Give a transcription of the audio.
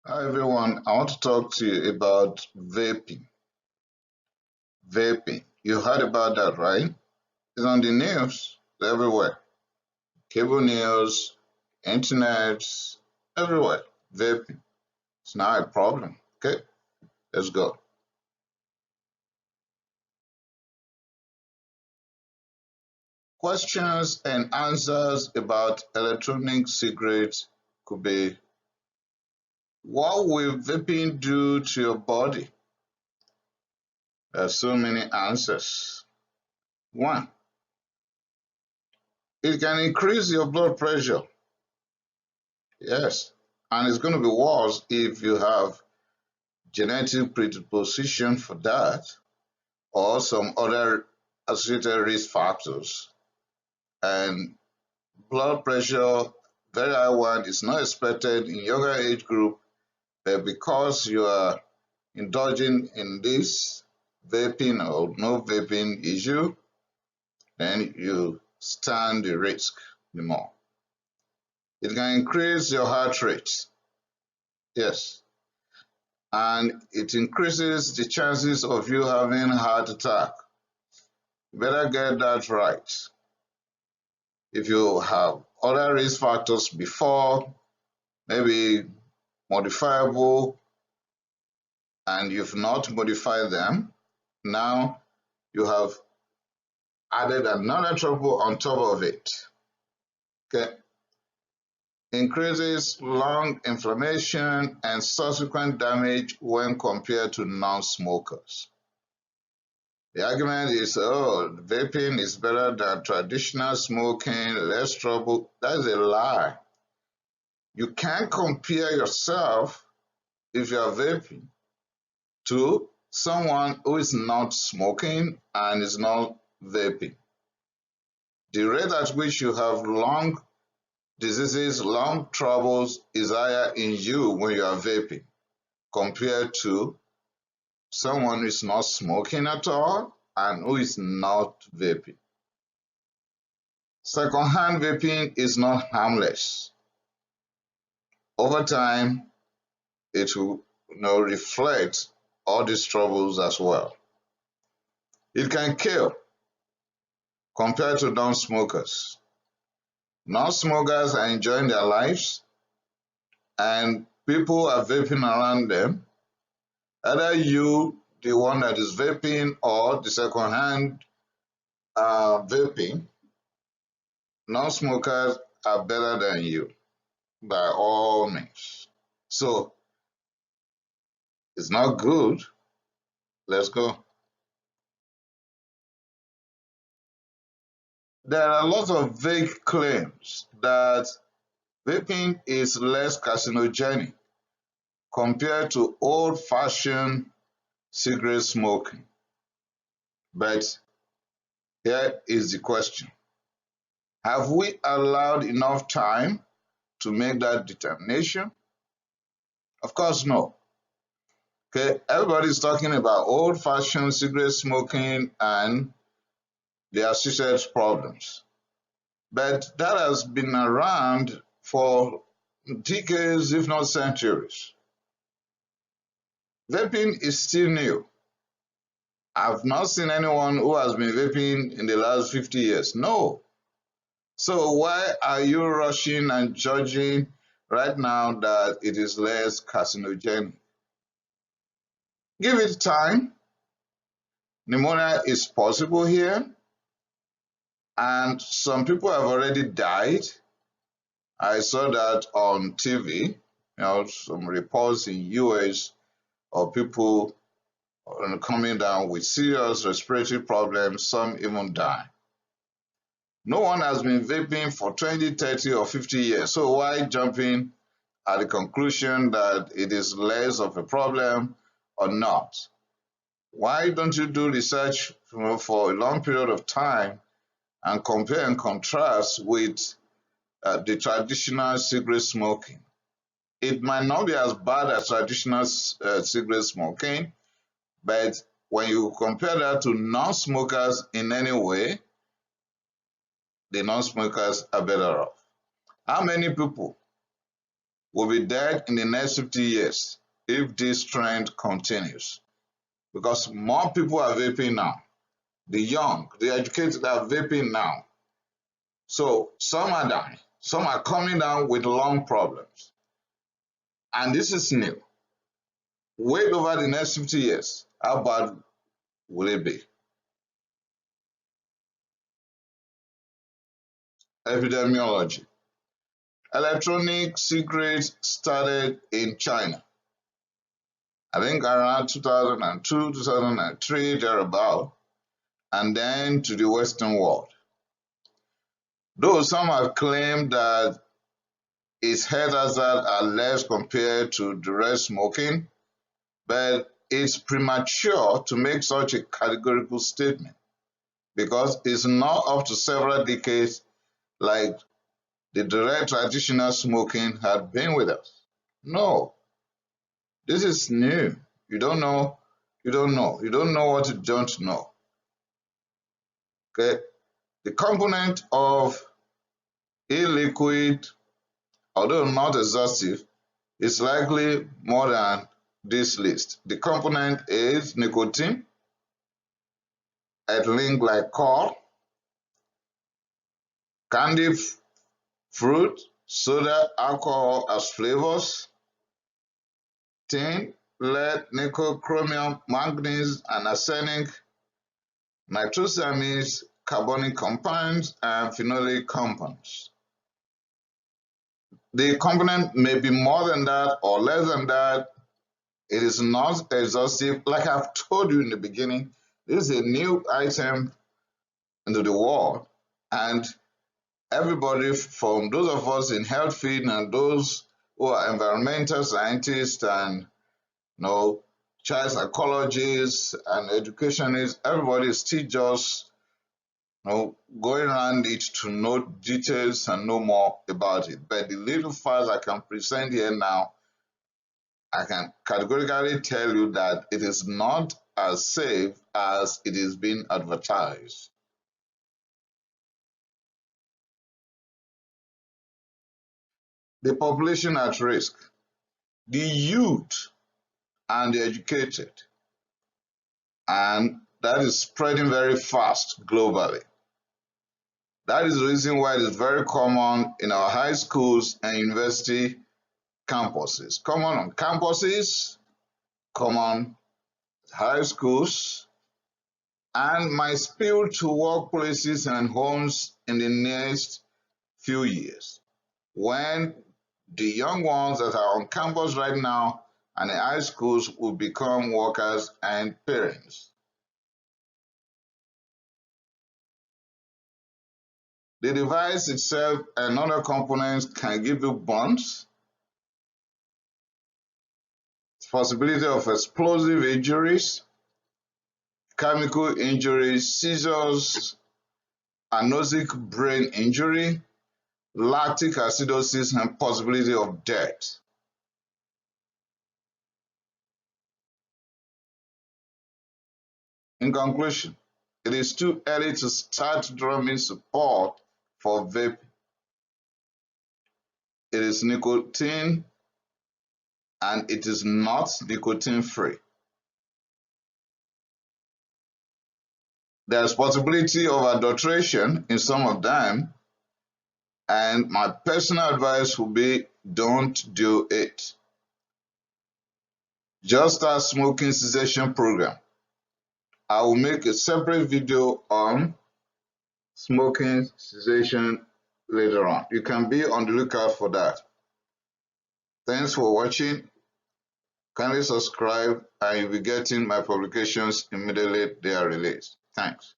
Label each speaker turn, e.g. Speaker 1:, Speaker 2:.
Speaker 1: Hi everyone, I want to talk to you about vaping. Vaping. You heard about that, right? It's on the news everywhere. Cable news, internet, everywhere. Vaping. It's now a problem. Okay, let's go. Questions and answers about electronic cigarettes could be: what will vaping do to your body? There are so many answers. One, it can increase your blood pressure. Yes, and it's going to be worse if you have genetic predisposition for that or some other associated risk factors. And blood pressure, very high one, is not expected in younger age group, but because you are indulging in this vaping or no vaping issue, then you stand the risk the more. It can increase your heart rate. Yes, and it increases the chances of you having a heart attack. You better get that right. If you have other risk factors before, maybe modifiable, and you've not modified them, now you have added another trouble on top of it. Okay. Increases lung inflammation and subsequent damage when compared to non-smokers. The argument is, oh, vaping is better than traditional smoking, less trouble. That is a lie. You can't compare yourself, if you are vaping, to someone who is not smoking and is not vaping. The rate at which you have lung diseases, lung troubles is higher in you when you are vaping compared to someone who is not smoking at all and who is not vaping. Secondhand vaping is not harmless. Over time, it will reflect all these troubles as well. It can kill compared to non-smokers. Non-smokers are enjoying their lives and people are vaping around them. Either you, the one that is vaping, or the second-hand vaping, non-smokers are better than you by all means. So it's not good. Let's go. There are lots of vague claims that vaping is less carcinogenic compared to old-fashioned cigarette smoking. But here is the question. Have we allowed enough time to make that determination? Of course, no. Okay, everybody's talking about old-fashioned cigarette smoking and the associated problems. But that has been around for decades, if not centuries. Vaping is still new. I've not seen anyone who has been vaping in the last 50 years. No. So why are you rushing and judging right now that it is less carcinogenic? Give it time. Pneumonia is possible here, and some people have already died. I saw that on TV, some reports in US of people coming down with serious respiratory problems, some even die. No one has been vaping for 20, 30, or 50 years, so why jumping at the conclusion that it is less of a problem or not? Why don't you do research for a long period of time and compare and contrast with the traditional cigarette smoking? It might not be as bad as traditional cigarette smoking, but when you compare that to non-smokers in any way, the non-smokers are better off. How many people will be dead in the next 50 years if this trend continues. Because more people are vaping now. The young, the educated are vaping now. So some are dying. Some are coming down with lung problems. And this is new. Wait over the next 50 years. How bad will it be? Epidemiology. Electronic cigarettes started in China. I think around 2002, 2003, thereabout, and then to the Western world. Though some have claimed that its health hazards are less compared to direct smoking, but it's premature to make such a categorical statement because it's not up to several decades like the direct traditional smoking had been with us. No, this is new. You don't know, you don't know. You don't know what you don't know. Okay? The component of e-liquid, although not exhaustive, is likely more than this list. The component is nicotine, ethylene glycol, candy fruit, soda, alcohol as flavors, tin, lead, nickel, chromium, manganese, and arsenic, nitrosamines, carbonic compounds, and phenolic compounds. The component may be more than that or less than that. It is not exhaustive. Like I've told you in the beginning, this is a new item into the world, and everybody from those of us in health field and those who are environmental scientists and child psychologists and educationists, everybody is still just going around it to know details and know more about it. But the little facts I can present here now, I can categorically tell you that it is not as safe as it is being advertised. The population at risk, the youth and the educated, and that is spreading very fast globally. That is the reason why it is very common in our high schools and university campuses. Common on campuses, common high schools, and might spill to workplaces and homes in the next few years when the young ones that are on campus right now and in high schools will become workers and parents. The device itself and other components can give you burns, possibility of explosive injuries, chemical injuries, seizures, anosic brain injury, lactic acidosis, and possibility of death. In conclusion, it is too early to start drumming support for vaping. It is nicotine and it is not nicotine free. There's possibility of adulteration in some of them, and my personal advice would be don't do it. Just start smoking cessation program. I will make a separate video on smoking cessation later on. You can be on the lookout for that. Thanks for watching. Kindly subscribe and you'll be getting my publications immediately they are released. Thanks.